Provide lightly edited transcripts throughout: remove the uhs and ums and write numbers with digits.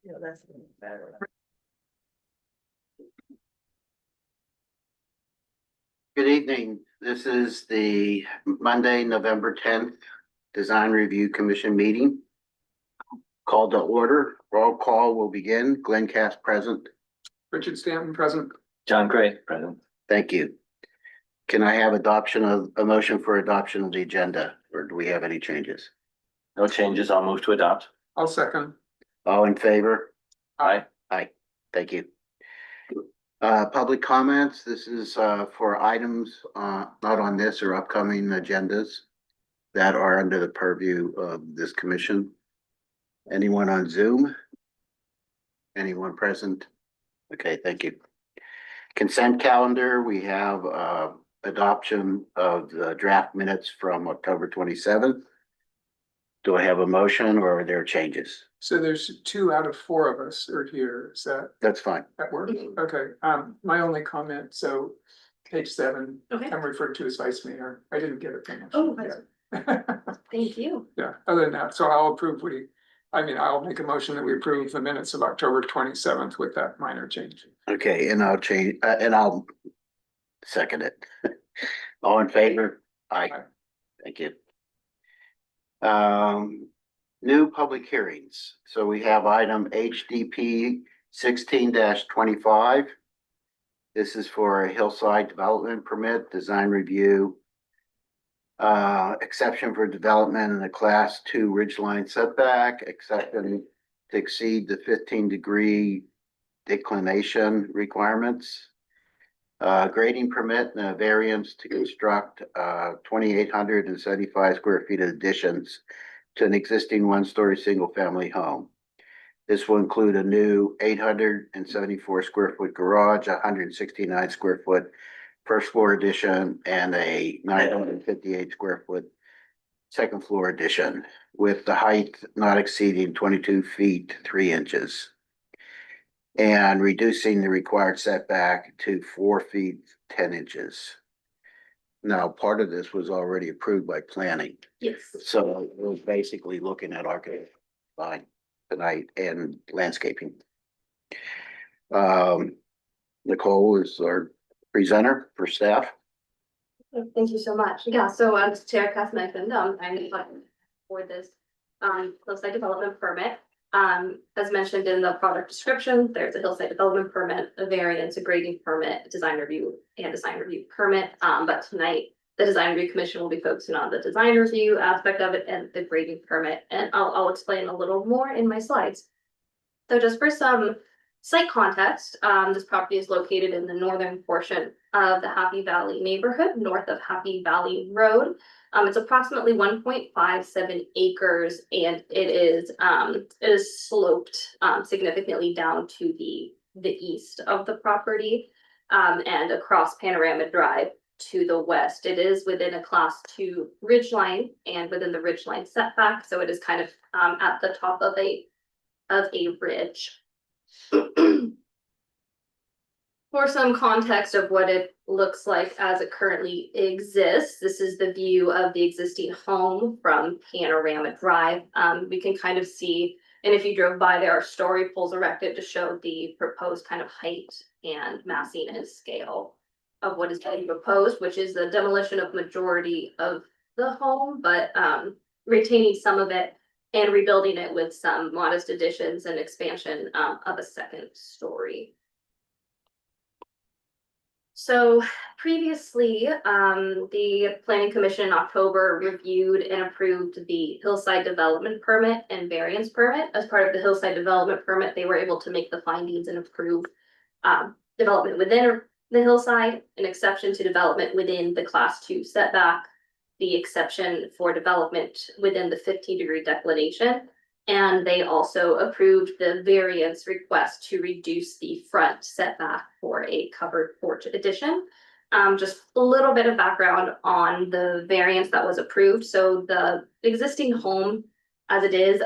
Yeah, that's better. Good evening. This is the Monday, November 10th Design Review Commission meeting. Called to order. Roll call will begin. Glenn Cass present. Richard Stanton, present. John Gray, present. Thank you. Can I have a motion for adoption of the agenda, or do we have any changes? No changes. I'll move to adopt. I'll second. All in favor? Aye. Aye. Thank you. Public comments. This is for items not on this or upcoming agendas that are under the purview of this commission. Anyone on Zoom? Anyone present? Okay, thank you. Consent calendar, we have adoption of the draft minutes from October 27th. Do I have a motion or are there changes? So there's 2 out of 4 of us are here. Is That's fine. that work? Okay, my only comment, so page 7, Okay. I'm referred to as vice mayor. I didn't get it finished. Oh, Yeah. Thank you. Yeah, other than that, so I'll I'll make a motion that we approve the minutes of October 27th with that minor change. Okay, and I'll change, and I'll second it. All in favor? Aye. Aye. Thank you. New public hearings. So we have item HDP 16-25. This is for a hillside development permit, design review. Exception for development in a class 2 ridgeline setback, exception to exceed the 15-degree declination requirements. Grading permit and a variance to construct 2,875 square feet of additions to an existing 1-story single-family home. This will include a new 874 square foot garage, 169 square foot first floor addition, and a 958 square foot second floor addition, with the height not exceeding 22 feet 3 inches. And reducing the required setback to 4 feet 10 inches. Now, part of this was already approved by planning, Yes. so we're basically looking at architecture design tonight and landscaping. Nicole is our presenter for staff. Thank you so much. Yeah, so as Chair Cass mentioned, I'm applying for this hillside development permit. As mentioned in the product description, there's a hillside development permit, a variance, a grading permit, design review, and design review permit. But tonight, the design review commission will be focusing on the design review aspect of it and the grading permit, and I'll explain a little more in my slides. So just for some site context, this property is located in the northern portion of the Happy Valley neighborhood, north of Happy Valley Road. It's approximately 1.57 acres, and it is sloped significantly down to the east of the property and across Panorama Drive to the west. It is within a class 2 ridgeline and within the ridgeline setback, so it is kind of at the top of a ridge. For some context of what it looks like as it currently exists, this is the view of the existing home from Panorama Drive. We can kind of see, and if you drove by, there are story poles erected to show the proposed kind of height and massing and scale of what is being proposed, which is the demolition of majority of the home, but retaining some of it and rebuilding it with some modest additions and expansion of a second story. So previously, the Planning Commission in October reviewed and approved the hillside development permit and variance permit. As part of the hillside development permit, they were able to make the findings and approve development within the hillside, an exception to development within the class 2 setback, the exception for development within the 15-degree declination. And they also approved the variance request to reduce the front setback for a covered porch addition. Just a little bit of background on the variance that was approved. So the existing home as it is,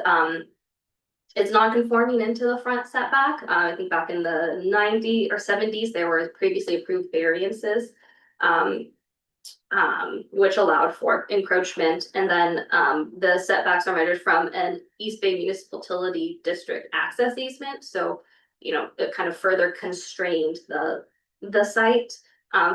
it's non-conforming into the front setback. I think back in the 90s or 70s, there were previously approved variances. which allowed for encroachment. And then, the setbacks are measured from an East Bay Municipal Utility District access easement. So, it kind of further constrained the site,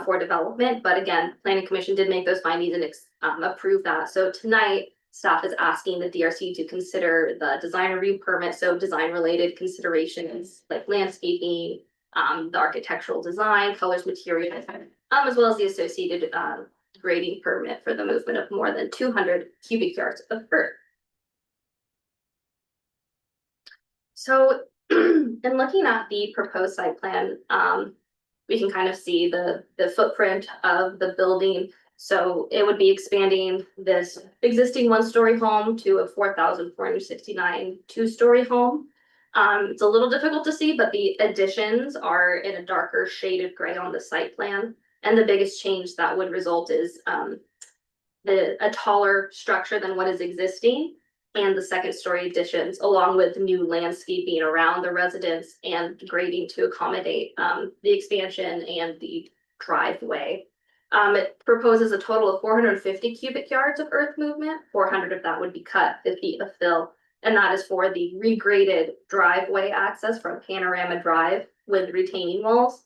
for development. But again, planning commission did make those findings and approve that. So tonight, staff is asking the DRC to consider the design review permit, so design related considerations like landscaping, the architectural design, colors, materials, as well as the associated grading permit for the movement of more than 200 cubic yards of earth. So in looking at the proposed site plan, we can kind of see the footprint of the building. So it would be expanding this existing one-story home to a 4,469 two-story home. It's a little difficult to see, but the additions are in a darker shaded gray on the site plan. And the biggest change that would result is a taller structure than what is existing, and the second story additions, along with new landscaping around the residence and grading to accommodate the expansion and the driveway. It proposes a total of 450 cubic yards of earth movement. 400 of that would be cut, 50 of fill, and that is for the regraded driveway access from Panorama Drive with retaining walls,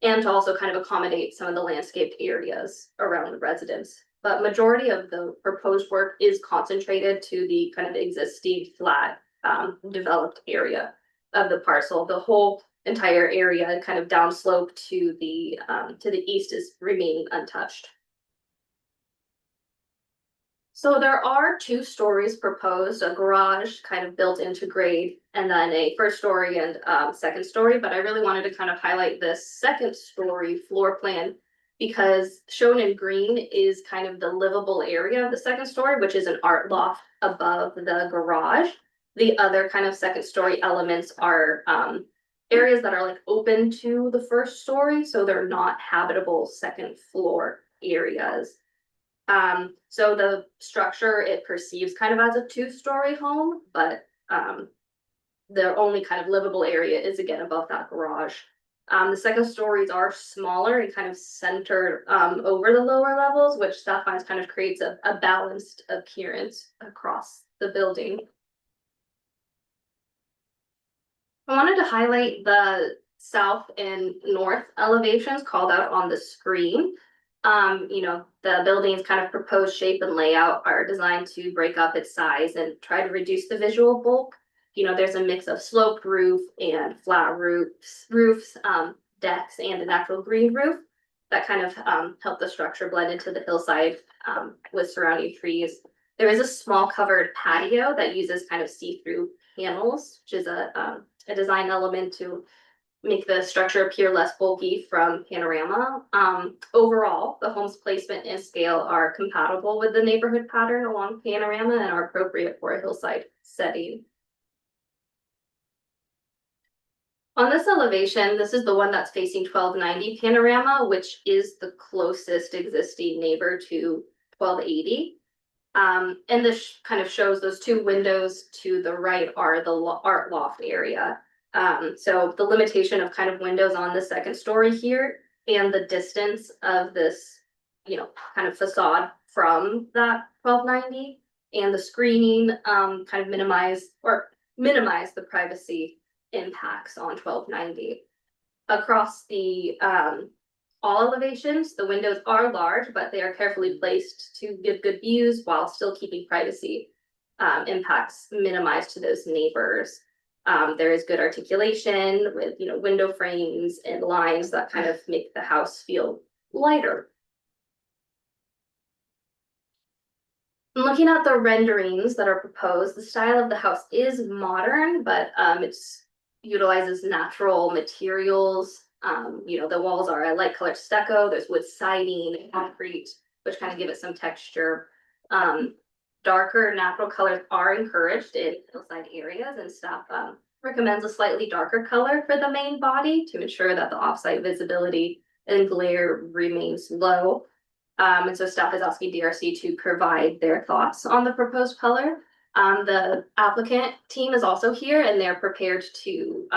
and to also kind of accommodate some of the landscaped areas around the residence. But majority of the proposed work is concentrated to the kind of existing flat developed area of the parcel. The whole entire area kind of downslope to the east is remaining untouched. So there are 2 stories proposed, a garage kind of built into grade, and then a first story and second story. But I really wanted to kind of highlight this second story floor plan, because shown in green is kind of the livable area of the second story, which is an art loft above the garage. The other kind of second story elements are areas that are like open to the first story, so they're not habitable second floor areas. So the structure, it perceives kind of as a 2-story home, but the only kind of livable area is again above that garage. The second stories are smaller and kind of centered over the lower levels, which staff finds kind of creates a balanced appearance across the building. I wanted to highlight the south and north elevations called out on the screen. The building's kind of proposed shape and layout are designed to break up its size and try to reduce the visual bulk. There's a mix of sloped roof and flat roofs, decks, and a natural green roof that kind of help the structure blend into the hillside with surrounding trees. There is a small covered patio that uses kind of see-through panels, which is a design element to make the structure appear less bulky from Panorama. Overall, the home's placement and scale are compatible with the neighborhood pattern along Panorama and are appropriate for a hillside setting. On this elevation, this is the one that's facing 1290 Panorama, which is the closest existing neighbor to 1280. And this kind of shows those 2 windows to the right are the art loft area. So the limitation of kind of windows on the second story here and the distance of this, kind of facade from that 1290 and the screening kind of minimize the privacy impacts on 1290. Across the all elevations, the windows are large, but they are carefully placed to give good views while still keeping privacy impacts minimized to those neighbors. There is good articulation with window frames and lines that kind of make the house feel lighter. Looking at the renderings that are proposed, the style of the house is modern, but it's utilizes natural materials. The walls are a light colored stucco, there's wood siding, concrete, which kind of give it some texture. Darker natural colors are encouraged in hillside areas, and staff recommends a slightly darker color for the main body to ensure that the offsite visibility and glare remains low. And so staff is asking DRC to provide their thoughts on the proposed color. The applicant team is also here, and they're prepared to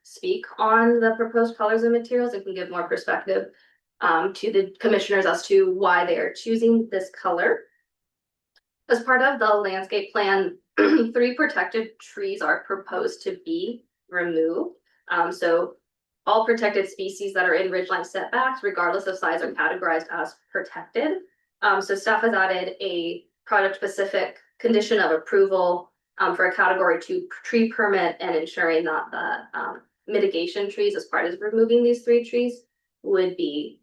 speak on the proposed colors and materials and can give more perspective to the commissioners as to why they are choosing this color. As part of the landscape plan, 3 protected trees are proposed to be removed. So all protected species that are in ridgeline setbacks, regardless of size, are categorized as protected. So staff has added a project-specific condition of approval for a category 2 tree permit and ensuring that the mitigation trees, as part of removing these 3 trees, would be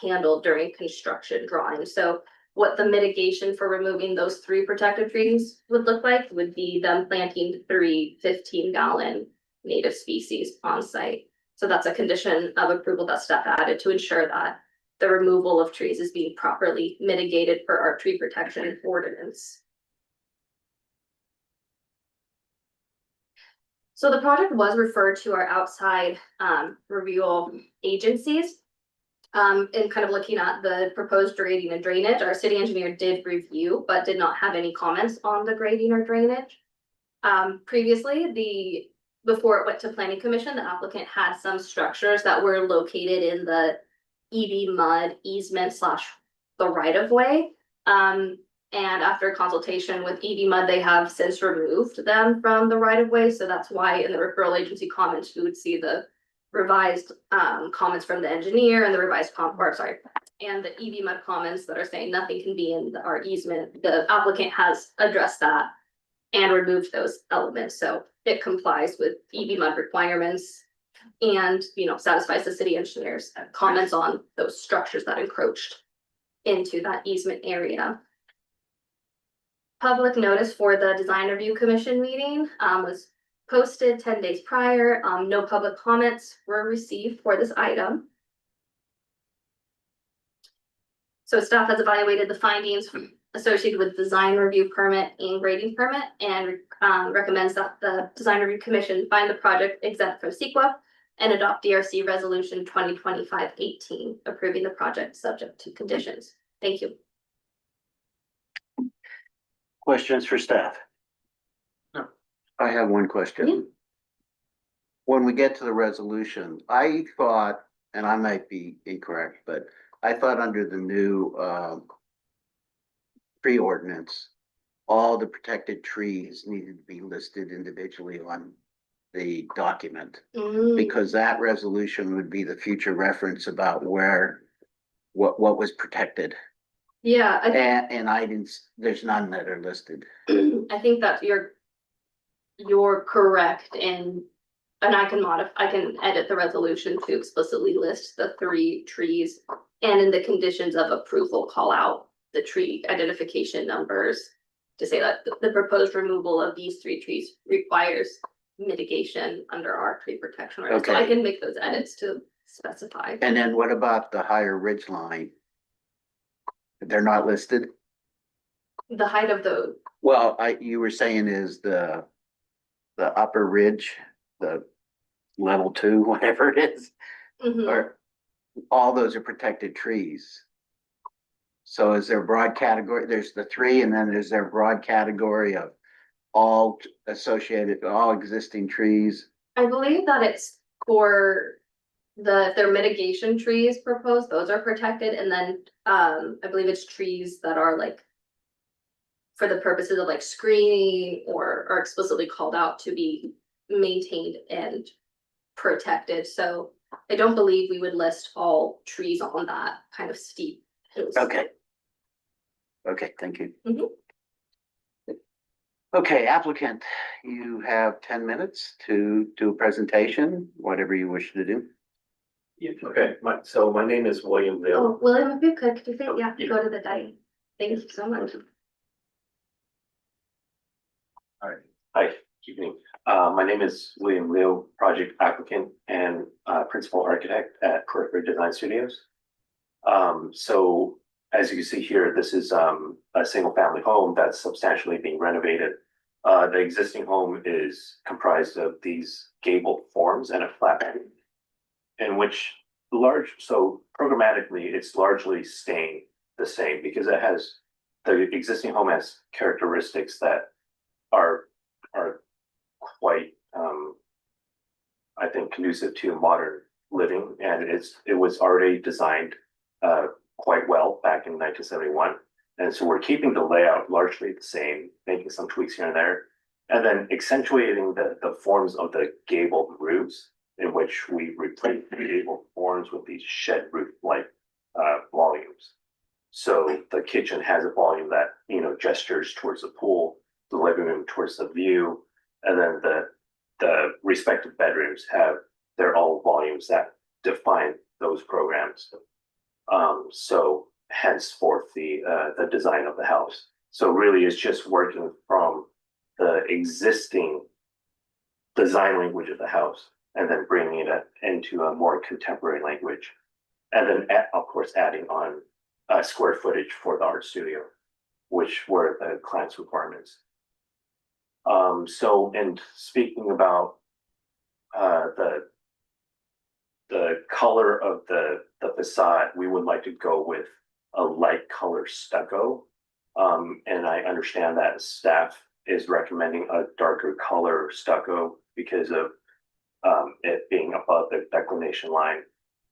handled during construction drawing. So what the mitigation for removing those 3 protected trees would look like would be them planting 3 15-gallon native species on site. So that's a condition of approval that staff added to ensure that the removal of trees is being properly mitigated per our tree protection ordinance. So the project was referred to our outside review agencies. And kind of looking at the proposed grading and drainage, our city engineer did review, but did not have any comments on the grading or drainage. Previously, before it went to planning commission, the applicant had some structures that were located in the EV mud easement / the right of way. And after consultation with EV mud, they have since removed them from the right of way. So that's why in the referral agency comments, you would see the revised comments from the engineer and the revised and the EV mud comments that are saying nothing can be in our easement. The applicant has addressed that and removed those elements, so it complies with EV mud requirements and, you know, satisfies the city engineer's comments on those structures that encroached into that easement area. Public notice for the design review commission meeting was posted 10 days prior. No public comments were received for this item. So staff has evaluated the findings associated with design review permit and grading permit and recommends that the design review commission find the project exempt from CEQA and adopt DRC resolution 2025-18, approving the project subject to conditions. Thank you. Questions for staff? No. I have one question. Yeah. When we get to the resolution, I thought, and I might be incorrect, but I thought under the new tree ordinance, all the protected trees needed to be listed individually on the document, because that resolution would be the future reference about where, what was protected. Yeah, I think And I didn't, there's none that are listed. I think that you're correct and I can edit the resolution to explicitly list the 3 trees and in the conditions of approval, call out the tree identification numbers to say that the proposed removal of these 3 trees requires mitigation under our tree protection order. So I Okay. can make those edits to specify. And then what about the higher ridge line? They're not listed? The height of the, Well, you were saying is the upper ridge, the level 2, whatever it is, mhm. or all those are protected trees. So is there a broad category? There's the 3, and then is there a broad category of all associated, all existing trees? I believe that it's for if they're mitigation trees proposed, those are protected, and then I believe it's trees that are like for the purposes of like screening or are explicitly called out to be maintained and protected. So I don't believe we would list all trees on that kind of steep hills. Okay. Okay, thank you. Mhm. Okay, applicant, you have 10 minutes to do a presentation, whatever you wish to do. Yeah, okay, my name is William Liu. Oh, William, if you could you say, yeah, Yeah. go to the dining. Thank you so much. Hi, evening. My name is William Liu, project applicant and principal architect at Periphery Design Studios. So as you can see here, this is a single family home that's substantially being renovated. The existing home is comprised of these gable forms and a flat roof, in which so programmatically, it's largely staying the same because the existing home has characteristics that are quite, I think, conducive to modern living, and it was already designed quite well back in 1971. And so we're keeping the layout largely the same, making some tweaks here and there, and then accentuating the forms of the gabled roofs, in which we replace the gabled forms with these shed roof-like volumes. So the kitchen has a volume that, you know, gestures towards the pool, the living room towards the view, and then the respective bedrooms have their own volumes that define those programs. So henceforth the design of the house. So really it's just working from the existing design language of the house and then bringing it into a more contemporary language. And then of course adding on square footage for the art studio, which were the client's requirements. So, and speaking about the color of the facade, we would like to go with a light color stucco. And I understand that staff is recommending a darker color stucco because of it being above the declination line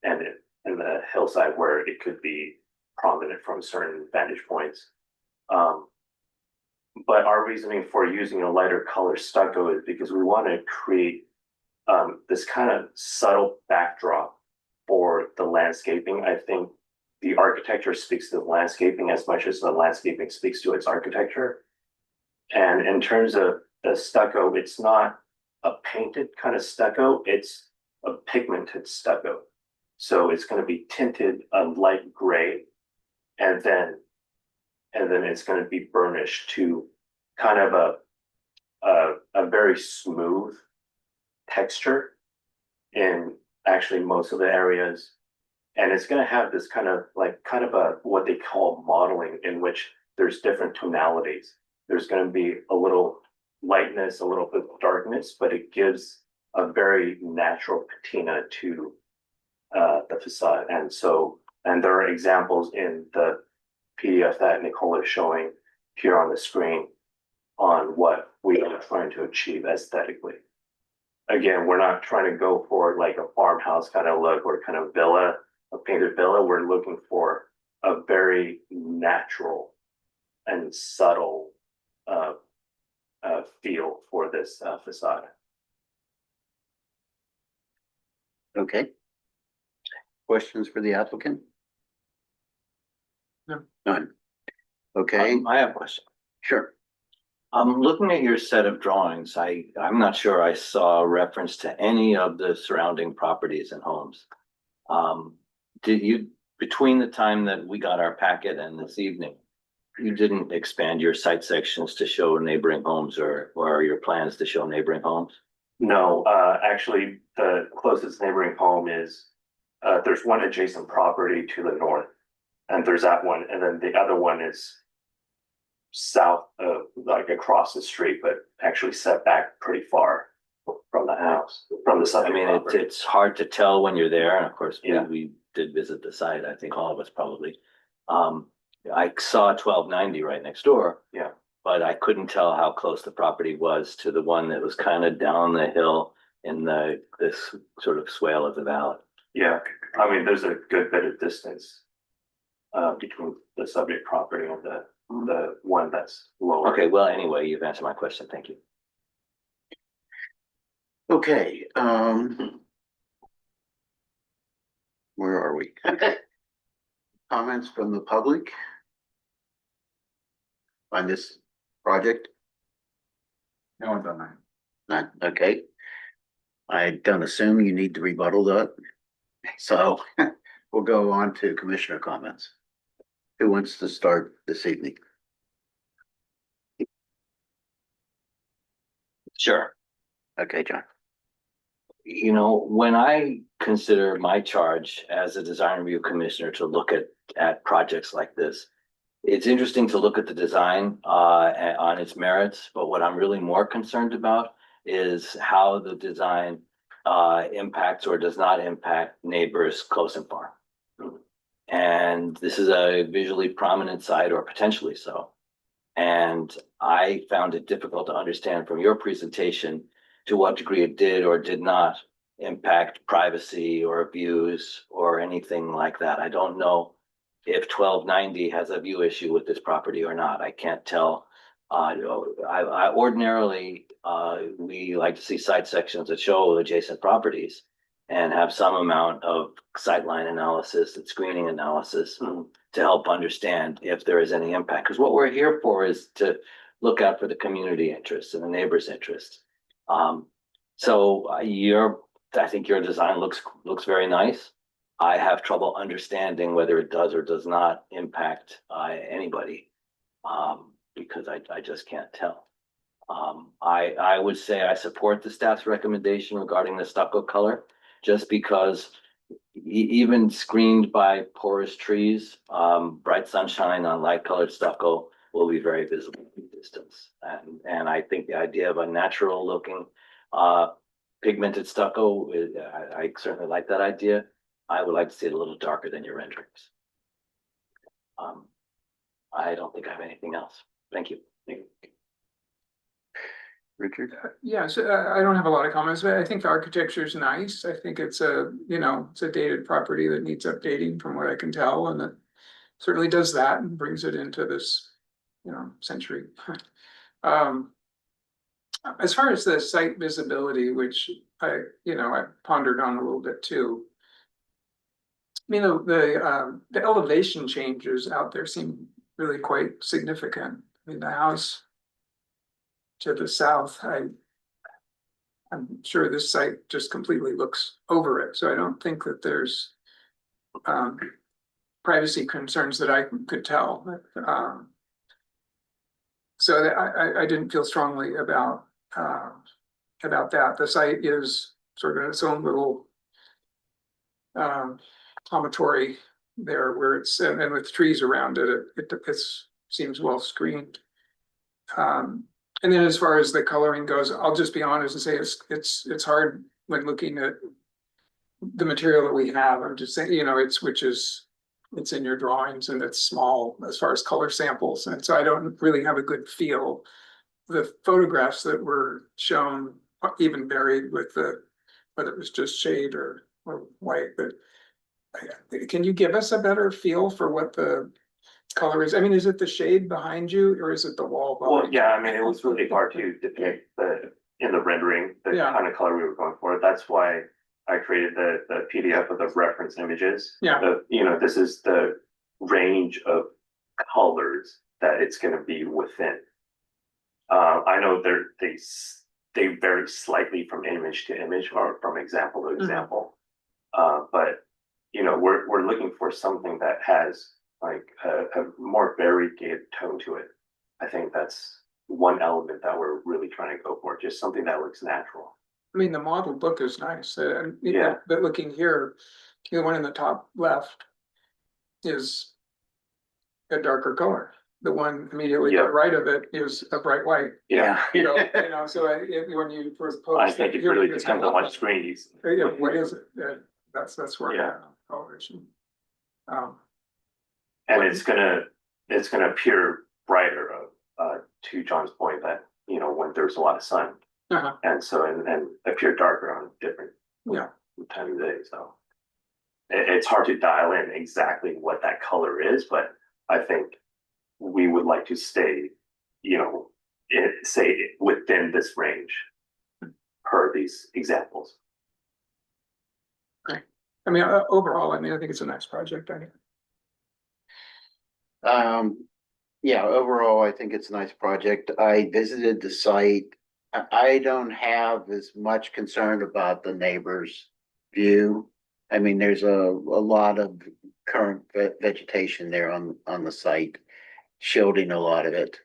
and in the hillside where it could be prominent from certain vantage points. But our reasoning for using a lighter color stucco is because we want to create this kind of subtle backdrop for the landscaping. I think the architecture speaks to the landscaping as much as the landscaping speaks to its architecture. And in terms of the stucco, it's not a painted kind of stucco, it's a pigmented stucco. So it's going to be tinted a light gray, and then it's going to be burnished to kind of a very smooth texture in actually most of the areas. And it's going to have this kind of a what they call modeling, in which there's different tonalities. There's going to be a little lightness, a little bit of darkness, but it gives a very natural patina to the facade. And there are examples in the PDF that Nicole is showing here on the screen on what we are trying to achieve aesthetically. Again, we're not trying to go for like a farmhouse kind of look or kind of villa, a painted villa. We're looking for a very natural and subtle feel for this facade. Okay. Questions for the applicant? No. None. Okay, I have a question. sure. Looking at your set of drawings, I'm not sure I saw a reference to any of the surrounding properties and homes. Did you, between the time that we got our packet and this evening, you didn't expand your site sections to show neighboring homes or are your plans to show neighboring homes? No, actually, the closest neighboring home is, there's one adjacent property to the north, and there's that one, and then the other one is south of, like across the street, but actually set back pretty far from the house, from the I subject mean, property. it's hard to tell when you're there, and of course, Yeah. we did visit the site, I think all of us probably. I saw 1290 right next door. Yeah. But I couldn't tell how close the property was to the one that was kind of down the hill in this sort of swale of the valley. Yeah, I mean, there's a good bit of distance between the subject property and the one that's lower. Okay, well, anyway, you've answered my question. Thank you. Okay, where are we? Comments from the public on this project? No one's on that. Not, okay. I don't assume you need to rebuttal that. So we'll go on to commissioner comments. Who wants to start this evening? Sure. Okay, John. You know, when I consider my charge as a design review commissioner to look at projects like this, it's interesting to look at the design on its merits, but what I'm really more concerned about is how the design impacts or does not impact neighbors close and far. And this is a visually prominent site, or potentially so. And I found it difficult to understand from your presentation to what degree it did or did not impact privacy or views or anything like that. I don't know if 1290 has a view issue with this property or not. I can't tell. I ordinarily, we like to see site sections that show adjacent properties and have some amount of sightline analysis and screening analysis to help understand if there is any impact. Because what we're here for is to look out for the community interests and the neighbors' interests. I think your design looks very nice. I have trouble understanding whether it does or does not impact anybody, because I just can't tell. I would say I support the staff's recommendation regarding the stucco color, just because even screened by porous trees, bright sunshine on light colored stucco will be very visible from a distance. And I think the idea of a natural looking pigmented stucco, I certainly like that idea. I would like to see it a little darker than your renderings. I don't think I have anything else. Thank you. Richard? Yes, I don't have a lot of comments, but I think the architecture is nice. I think it's it's a dated property that needs updating from what I can tell, and it certainly does that and brings it into this, century. As far as the site visibility, which I pondered on a little bit too. The elevation changes out there seem really quite significant. I mean, the house to the south, I'm sure this site just completely looks over it, so I don't think that there's privacy concerns that I could tell. So I didn't feel strongly about that. The site is sort of its own little promontory there where it's, and with trees around it, it seems well screened. And then as far as the coloring goes, I'll just be honest and say it's hard when looking at the material that we have. I'm just saying, it's in your drawings and it's small as far as color samples. And so I don't really have a good feel. The photographs that were shown even varied with whether it was just shade or white, but can you give us a better feel for what the color is? I mean, is it the shade behind you or is it the wall? Well, yeah, I mean, it was really hard to depict in the rendering, the kind of color we were going for. That's why I created the PDF of the reference images. Yeah. This is the range of colors that it's gonna be within. I know they vary slightly from image to image or from example to example. But we're looking for something that has like a more variegated tone to it. I think that's one element that we're really trying to go for, just something that looks natural. I mean, the model book is nice, Yeah. but looking here, the one in the top left is a darker color. The one immediately to the right of it is a bright white. Yeah. So when you first post. I think it really depends on what screen you see. Yeah, what is it? That's where. Yeah. Coloration. And it's gonna appear brighter, to John's point that, when there's a lot of sun. And so, and appear darker on different time of day, so. It's hard to dial in exactly what that color is, but I think we would like to stay, say within this range per these examples. Okay. I mean, overall, I think it's a nice project. Yeah, overall, I think it's a nice project. I visited the site. I don't have as much concern about the neighbor's view. I mean, there's a lot of current vegetation there on the site, shielding a lot of it.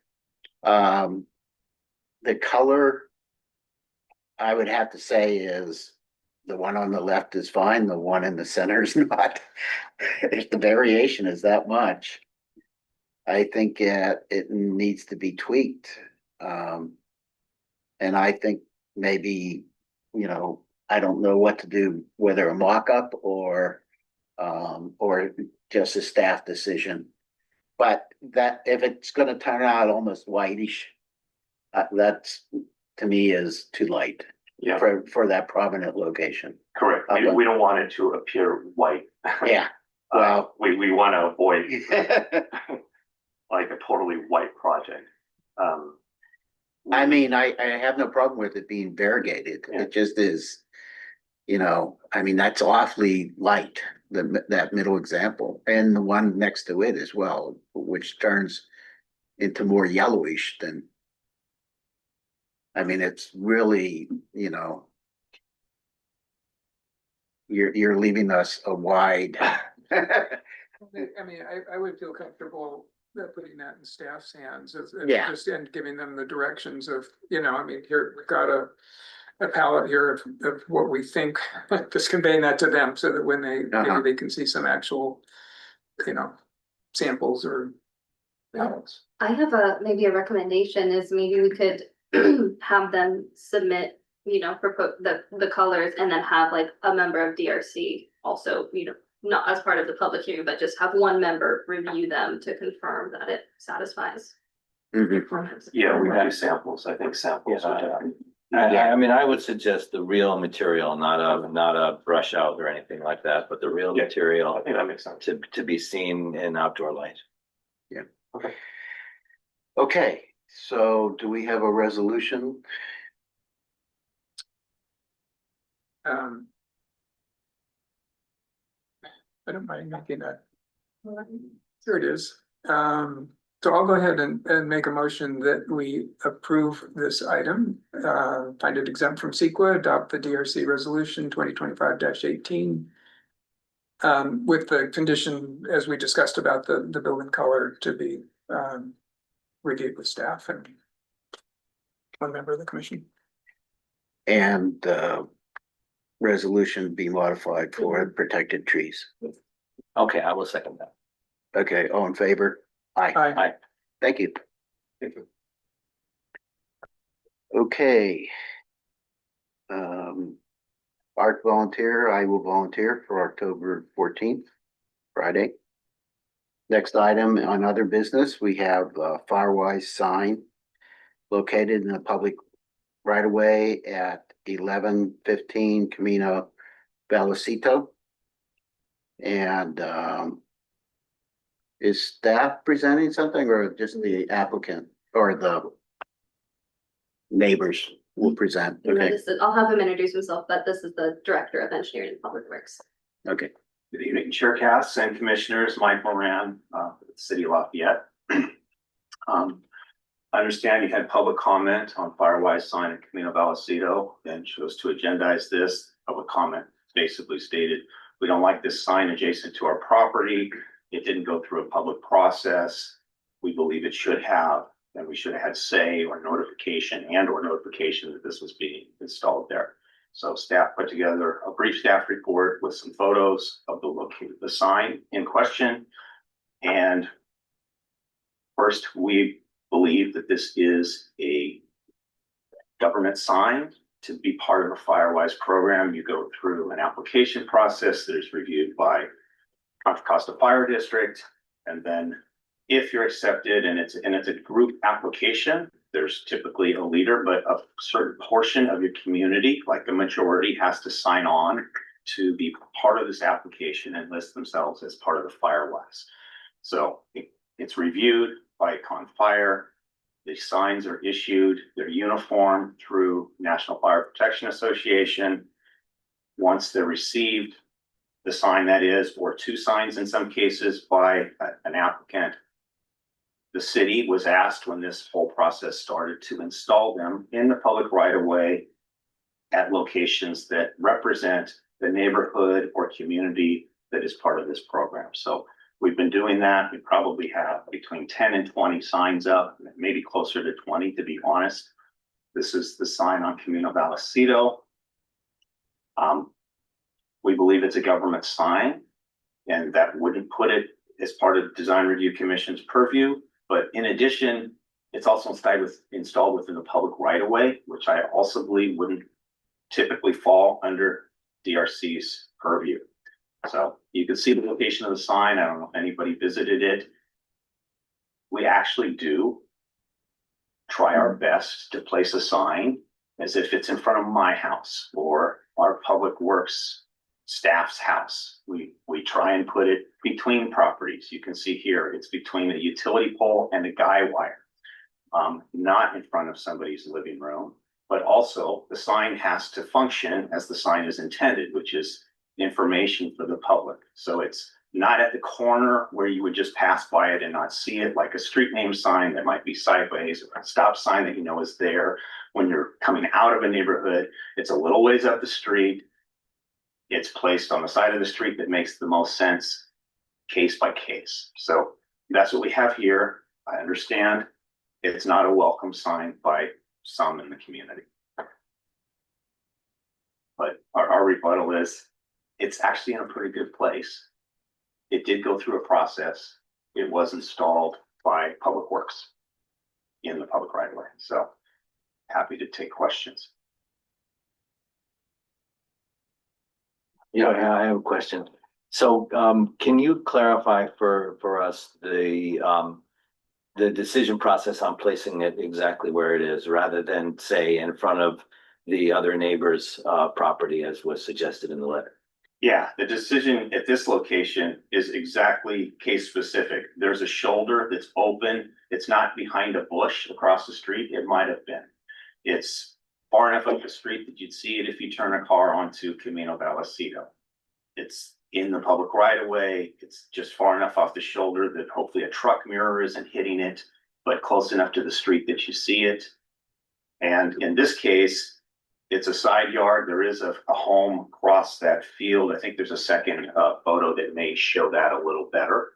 The color, I would have to say, is the one on the left is fine, the one in the center is not. If the variation is that much, I think it needs to be tweaked. And I think maybe, I don't know what to do, whether a mock-up or just a staff decision. But that if it's gonna turn out almost whitish, that's, to me, is too light. Yeah. For that prominent location. Correct. We don't want it to appear white. Yeah. Wow. We wanna avoid like a totally white project. I mean, I have no problem with it being variegated. Yeah. It just is, I mean, that's awfully light, that middle example, and the one next to it as well, which turns into more yellowish than. I mean, it's really, you're leaving us a wide. I mean, I would feel comfortable putting that in staff's hands Yeah. just and giving them the directions of, I mean, here, we've got a palette here of what we think, just conveying that to them so that when maybe they can see some actual, samples or palettes. I have maybe a recommendation is maybe we could have them submit, the colors and then have like a member of DRC also, not as part of the public hearing, but just have one member review them to confirm that it satisfies. Mhm. requirements. Yeah, we do samples. I think samples are definitely. I mean, I would suggest the real material, not a brush out or anything like that, but the real Yeah. material I think that makes sense. to be seen in outdoor light. Okay, so do we have a resolution? I don't mind making that. Here it is. So I'll go ahead and make a motion that we approve this item, find it exempt from CEQA, adopt the DRC resolution 2025-18. With the condition, as we discussed about the building color to be reviewed with staff and one member of the commission. And resolution be modified for protected trees. Okay, I will second that. Okay, all in favor? Aye. Aye. Thank you. Okay. Art volunteer, I will volunteer for October 14th, Friday. Next item on other business, we have a Firewise sign located in the public right away at 1115 Camino Vallecito. And is staff presenting something or just the applicant or the neighbors will present? Okay, I'll have him introduce himself, but this is the Director of Engineering and Public Works. okay. Good evening, Chaircasts and Commissioners, Mike Moran, City of Lafayette. I understand you had public comment on Firewise sign at Camino Vallecito and chose to agendize this. Public comment basically stated, we don't like this sign adjacent to our property. It didn't go through a public process. We believe it should have, and we should have had say or notification that this was being installed there. So staff put together a brief staff report with some photos of the sign in question. And first, we believe that this is a government sign. To be part of a Firewise program, you go through an application process that is reviewed by Contra Costa Fire District. And then if you're accepted and it's a group application, there's typically a leader, but a certain portion of your community, like the majority, has to sign on to be part of this application and list themselves as part of the Firewise. So it's reviewed by Con Fire. The signs are issued, they're uniform through National Fire Protection Association. Once they're received, the sign that is, or two signs in some cases by an applicant, the city was asked when this whole process started to install them in the public right of way at locations that represent the neighborhood or community that is part of this program. So we've been doing that. We probably have between 10 and 20 signs up, maybe closer to 20, to be honest. This is the sign on Camino Vallecito. We believe it's a government sign, and that wouldn't put it as part of the Design Review Commission's purview. But in addition, it's also installed within the public right of way, which I also believe wouldn't typically fall under DRC's purview. So you can see the location of the sign. I don't know if anybody visited it. We actually do try our best to place a sign as if it's in front of my house or our public works staff's house. We try and put it between properties. You can see here, it's between the utility pole and the guy wire. Not in front of somebody's living room, but also the sign has to function as the sign is intended, which is information for the public. So it's not at the corner where you would just pass by it and not see it, like a street name sign that might be sideways, or a stop sign that you know is there when you're coming out of a neighborhood. It's a little ways up the street. It's placed on the side of the street that makes the most sense, case by case. So that's what we have here. I understand it's not a welcome sign by some in the community. But our rebuttal is, it's actually in a pretty good place. It did go through a process. It was installed by Public Works in the public right of way. So happy to take questions. Yeah, I have a question. So, can you clarify for us the decision process on placing it exactly where it is, rather than say in front of the other neighbor's property as was suggested in the letter? Yeah, the decision at this location is exactly case specific. There's a shoulder that's open. It's not behind a bush across the street. It might have been. It's far enough up the street that you'd see it if you turn a car onto Camino Vallecito. It's in the public right of way. It's just far enough off the shoulder that hopefully a truck mirror isn't hitting it, but close enough to the street that you see it. And in this case, it's a side yard. There is a home across that field. I think there's a second photo that may show that a little better.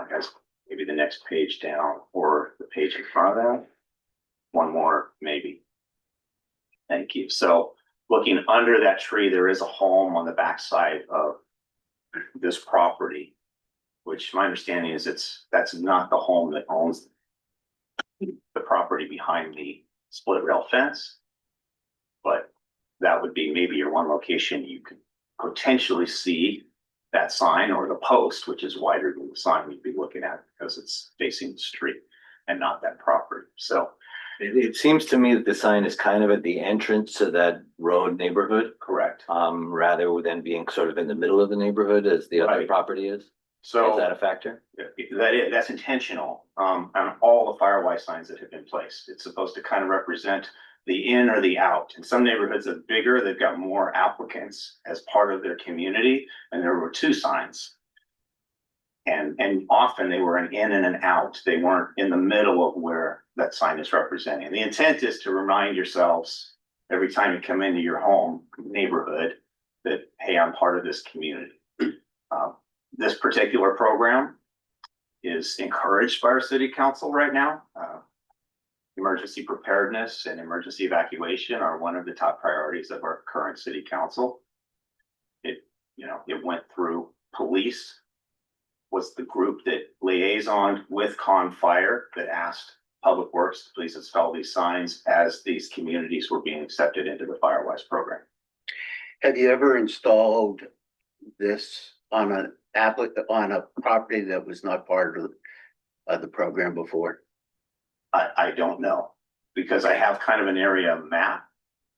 Guys, maybe the next page down or the page in front of that. One more, maybe. Thank you. So looking under that tree, there is a home on the backside of this property, which my understanding is that's not the home that owns the property behind the split rail fence. But that would be maybe your one location you could potentially see that sign, or the post, which is wider than the sign we'd be looking at because it's facing the street and not that property. So It seems to me that the sign is kind of at the entrance to that road neighborhood, correct. rather than being sort of in the middle of the neighborhood as the other Right. property is. Is So that a factor? that's intentional on all the Firewise signs that have been placed. It's supposed to kind of represent the in or the out. In some neighborhoods are bigger, they've got more applicants as part of their community, and there were two signs. And often they were an in and an out. They weren't in the middle of where that sign is representing. The intent is to remind yourselves every time you come into your home neighborhood that, hey, I'm part of this community. This particular program is encouraged by our city council right now. Emergency preparedness and emergency evacuation are one of the top priorities of our current city council. It went through police, was the group that liaisoned with Con Fire that asked Public Works to please install these signs as these communities were being accepted into the Firewise program. Have you ever installed this on a property that was not part of the program before? I don't know, because I have kind of an area map.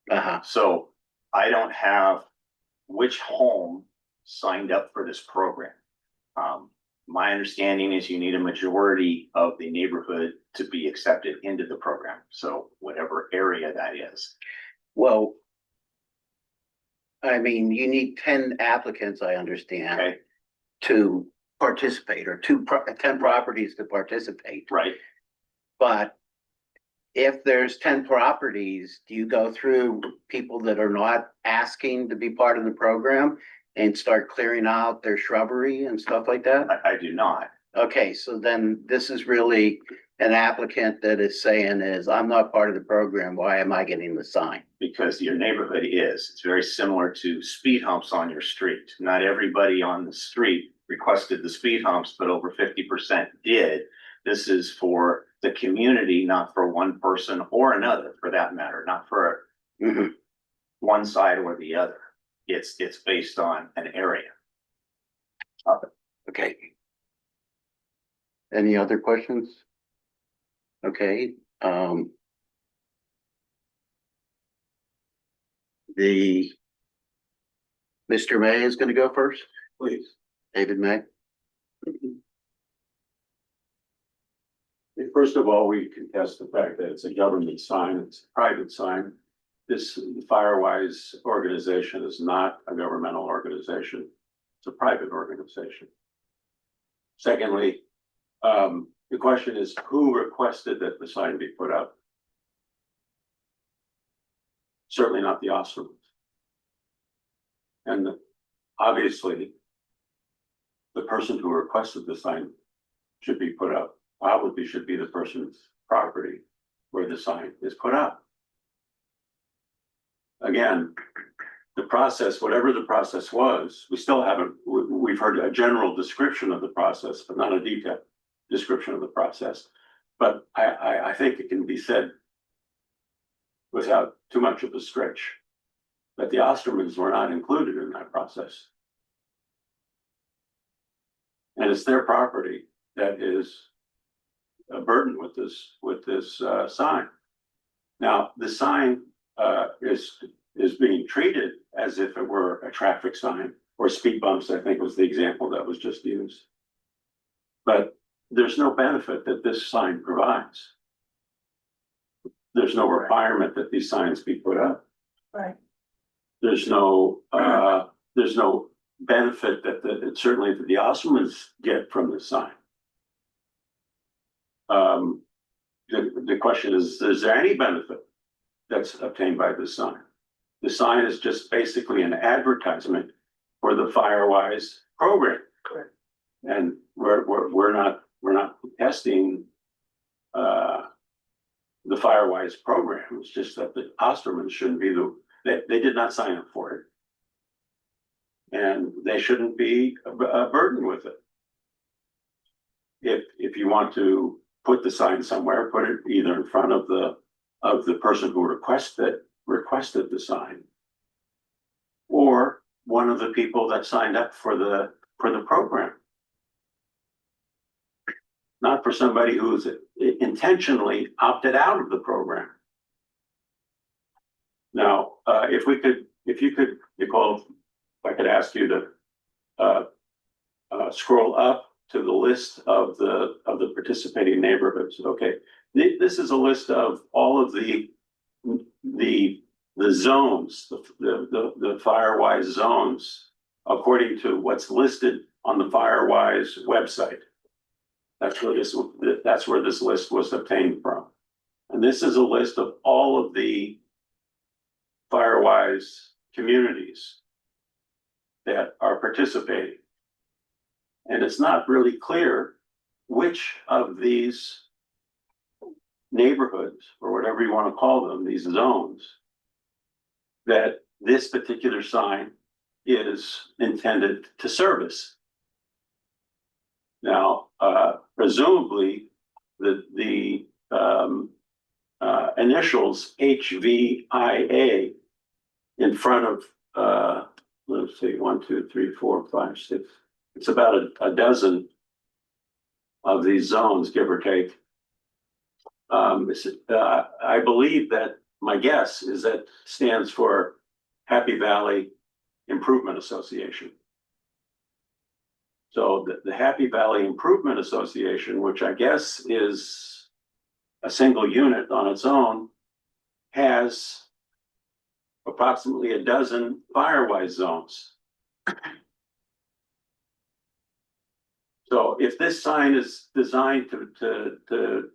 Uh-huh. So I don't have which home signed up for this program. My understanding is you need a majority of the neighborhood to be accepted into the program. So whatever area that is. Well, I mean, you need 10 applicants, I understand, Okay, to participate, or 10 properties to participate. right. But if there's 10 properties, do you go through people that are not asking to be part of the program and start clearing out their shrubbery and stuff like that? I do not. Okay, so then this is really an applicant that is saying I'm not part of the program. Why am I getting the sign? Because your neighborhood is. It's very similar to speed humps on your street. Not everybody on the street requested the speed humps, but over 50% did. This is for the community, not for one person or another, for that matter, not for Mhm. one side or the other. It's based on an area. Okay. Any other questions? Okay, the Mr. May is gonna go first. Please. David May. First of all, we contest the fact that it's a government sign, it's a private sign. This Firewise organization is not a governmental organization. It's a private organization. Secondly, the question is who requested that the sign be put up? Certainly not the Ostermans. And obviously, the person who requested the sign should be put up. Probably should be the person's property where the sign is put up. Again, the process, whatever the process was, we still haven't, we've heard a general description of the process, but not a detailed description of the process. But I think it can be said without too much of a stretch that the Ostermans were not included in that process. And it's their property that is a burden with this sign. Now, the sign is being treated as if it were a traffic sign or speed bumps, I think was the example that was just used. But there's no benefit that this sign provides. There's no requirement that these signs be put up. Right. There's no benefit that certainly that the Ostermans get from the sign. The question is there any benefit that's obtained by this sign? The sign is just basically an advertisement for the Firewise program. Correct. And we're not testing the Firewise program. It's just that the Ostermans shouldn't be they did not sign up for it. And they shouldn't be a burden with it. If you want to put the sign somewhere, put it either in front of the person who requested the sign, or one of the people that signed up for the program. Not for somebody who's intentionally opted out of the program. Now, if you could, Nicole, if I could ask you to scroll up to the list of the participating neighborhoods. Okay, this is a list of all of the zones, the Firewise zones, according to what's listed on the Firewise website. That's where this list was obtained from. And this is a list of all of the Firewise communities that are participating. And it's not really clear which of these neighborhoods, or whatever you want to call them, these zones, that this particular sign is intended to service. Now, presumably, the initials HVIA in front of, let's see, 1, 2, 3, 4, 5, 6. It's about a dozen of these zones, give or take. I believe that my guess is that stands for Happy Valley Improvement Association. So the Happy Valley Improvement Association, which I guess is a single unit on its own, has approximately a dozen Firewise zones. So if this sign is designed to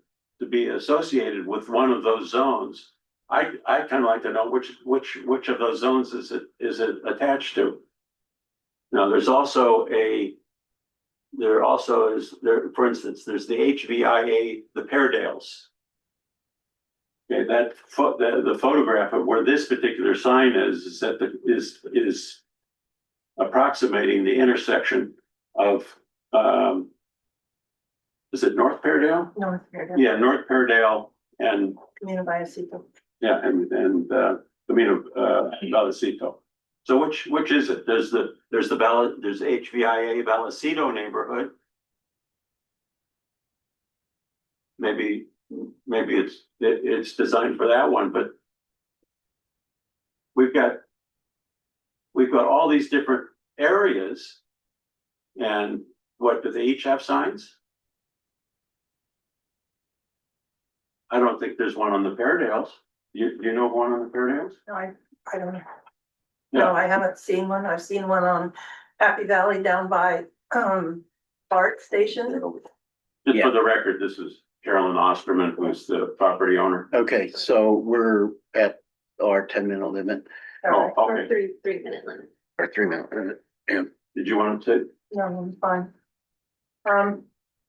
be associated with one of those zones, I kind of like to know which of those zones is it attached to. Now, for instance, there's the HVIA, the Pairdales. Okay, the photograph of where this particular sign is approximating the intersection of is it North Pairdale? North Carolina. Yeah, North Pairdale and Camino Vallecito. yeah, and Camino Vallecito. So which is it? There's HVIA Vallecito neighborhood. Maybe it's designed for that one, but we've we've got all these different areas. And what, do they each have signs? I don't think there's one on the Fairdales. You know one on the Fairdales? No, I don't know. Yeah. No, I haven't seen one. I've seen one on Happy Valley down by, BART station. Just Yeah. for the record, this is Carolyn Osterman, who's the property owner. Okay, so we're at our 10-minute limit, Oh, Or okay. 3 minute limit. or 3-minute limit. Yeah. Did you want to No, I'm fine.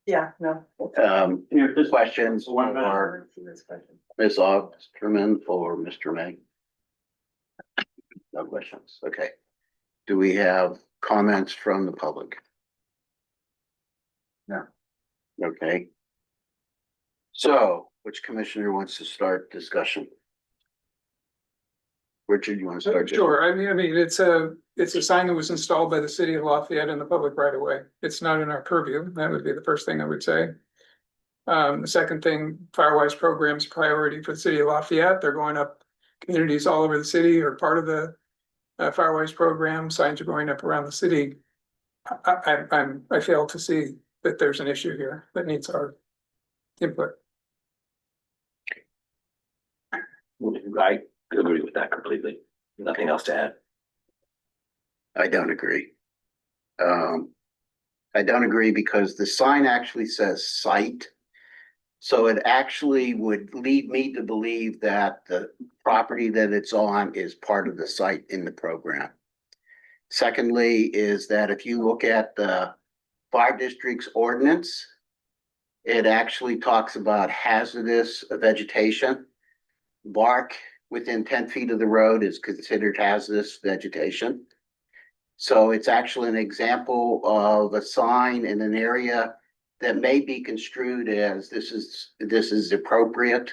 Yeah, no. say? This Questions One minute. for See this question. Ms. Osterman or Mr. May? No questions, okay. Do we have comments from the public? No. Okay. So, which commissioner wants to start discussion? Richard, you want to start? Sure, I mean, it's a sign that was installed by the city of Lafayette in the public right of way. It's not in our purview. That would be the first thing I would say. The second thing, Firewise program's priority for the city of Lafayette. They're going up communities all over the city or part of the Firewise program. Signs are going up around the city. I fail to see that there's an issue here that needs our input. I agree with that completely. Nothing else to add. I don't agree. I don't agree because the sign actually says site. So it actually would lead me to believe that the property that it's on is part of the site in the program. Secondly, is that if you look at the fire district's ordinance, it actually talks about hazardous vegetation. Bark within 10 feet of the road is considered hazardous vegetation. So it's actually an example of a sign in an area that may be construed as this is appropriate,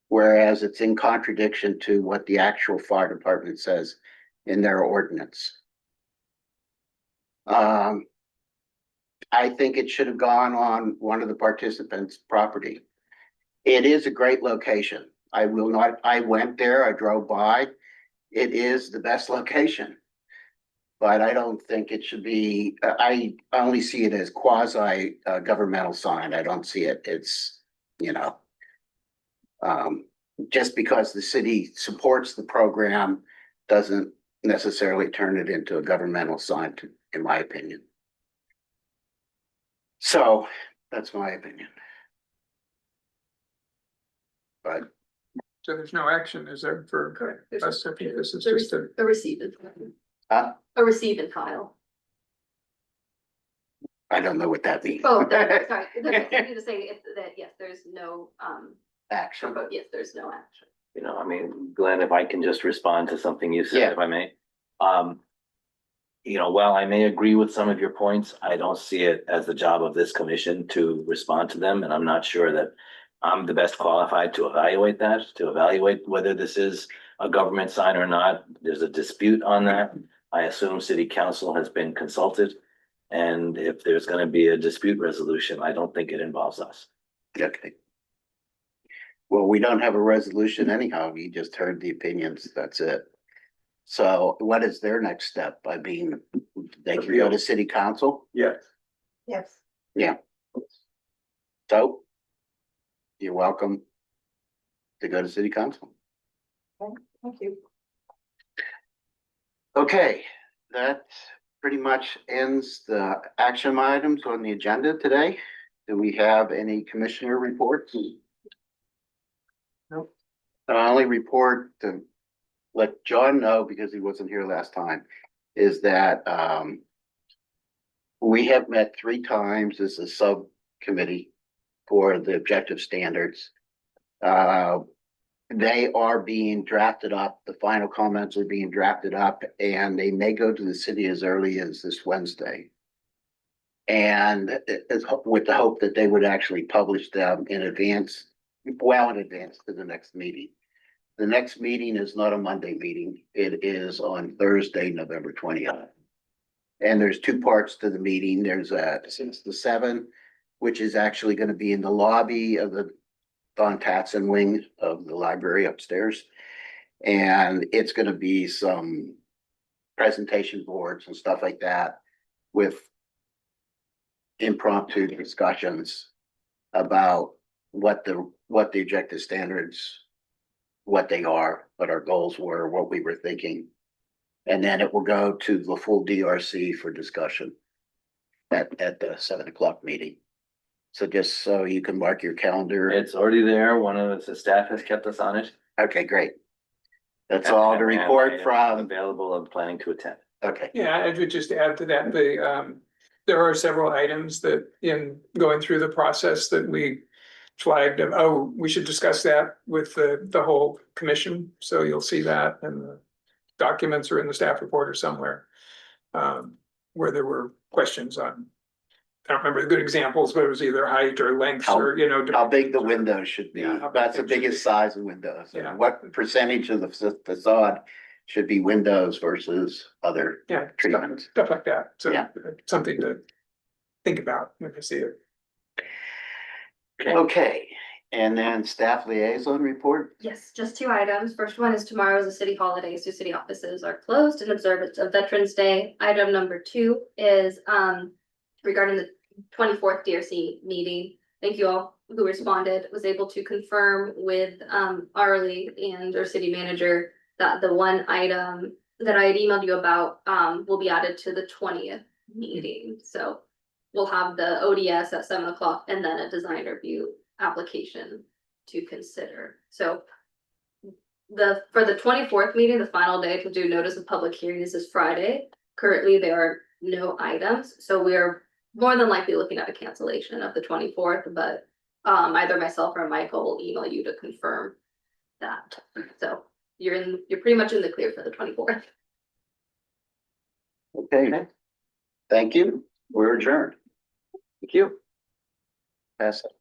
whereas it's in contradiction to what the actual fire department says in their ordinance. I think it should have gone on one of the participants' property. It is a great location. I went there, I drove by. It is the best location. But I don't think it should be, I only see it as quasi governmental sign. I don't see it, it's, just because the city supports the program doesn't necessarily turn it into a governmental sign, in my opinion. So that's my opinion. But So there's no action, is there, for Correct. There's us? I think this is a just a. receive and Huh? a receive and file. I don't know what that means. Oh, sorry, I'm just saying that, yes, there's no, Action. yes, there's no action. I mean, Glenn, if I can just respond to something you said, Yeah. if I may. While I may agree with some of your points, I don't see it as the job of this commission to respond to them, and I'm not sure that I'm the best qualified to evaluate that, to evaluate whether this is a government sign or not. There's a dispute on that. I assume city council has been consulted, and if there's gonna be a dispute resolution, I don't think it involves us. Okay. Well, we don't have a resolution anyhow. You just heard the opinions. That's it. So what is their next step? I mean, they can go to city council. Yes. Yes. So you're welcome to go to city council. Thank you. Okay, that pretty much ends the action items on the agenda today. Do we have any commissioner reports? Nope. The only report to let John know, because he wasn't here last time, is that we have met 3 times as a subcommittee for the objective standards. They are being drafted up. The final comments are being drafted up, and they may go to the city as early as this Wednesday. And it's with the hope that they would actually publish them in advance, well in advance to the next meeting. The next meeting is not a Monday meeting. It is on Thursday, November 20th. And there's 2 parts to the meeting. There's a 6 to 7, which is actually going to be in the lobby of the Don Tatson wing of the library upstairs. And it's going to be some presentation boards and stuff like that with impromptu discussions about what the objective standards, what they are, what our goals were, what we were thinking. And then it will go to the full DRC for discussion at the 7 o'clock meeting. So just so you can mark your calendar. It's already there. One of the staff has kept us on it. Okay, great. That's all the And I report am from, Available and planning to attend. okay, Yeah, I would just add to that, there are several items that in going through the process that we flagged, oh, we should discuss that with the whole commission. So you'll see that and the documents are in the staff report or somewhere. Where there were questions on, I don't remember the good examples, but it was either height or length or, you know. how big the window should be. Yeah, how big That's the it should be. biggest size of windows. Yeah. What percentage of the facade should be windows versus other Yeah, treatments? stuff like that. So Yeah. something to think about when you see it. Okay, and then staff liaison report? Yes, just 2 items. First one is tomorrow is a city holiday, so city offices are closed in observance of Veterans Day. Item number 2 is regarding the 24th DRC meeting. Thank you all who responded, was able to confirm with Arlie and our city manager that the one item that I had emailed you about will be added to the 20th meeting. So we'll have the ODS at 7 o'clock and then a design review application to consider. So for the 24th meeting, the final day to do notice of public hearings is Friday. Currently, there are no items, so we are more than likely looking at a cancellation of the 24th, but either myself or Michael will email you to confirm that. So you're pretty much in the clear for the 24th. Okay. Thank you. We're adjourned. Thank you. Pass it.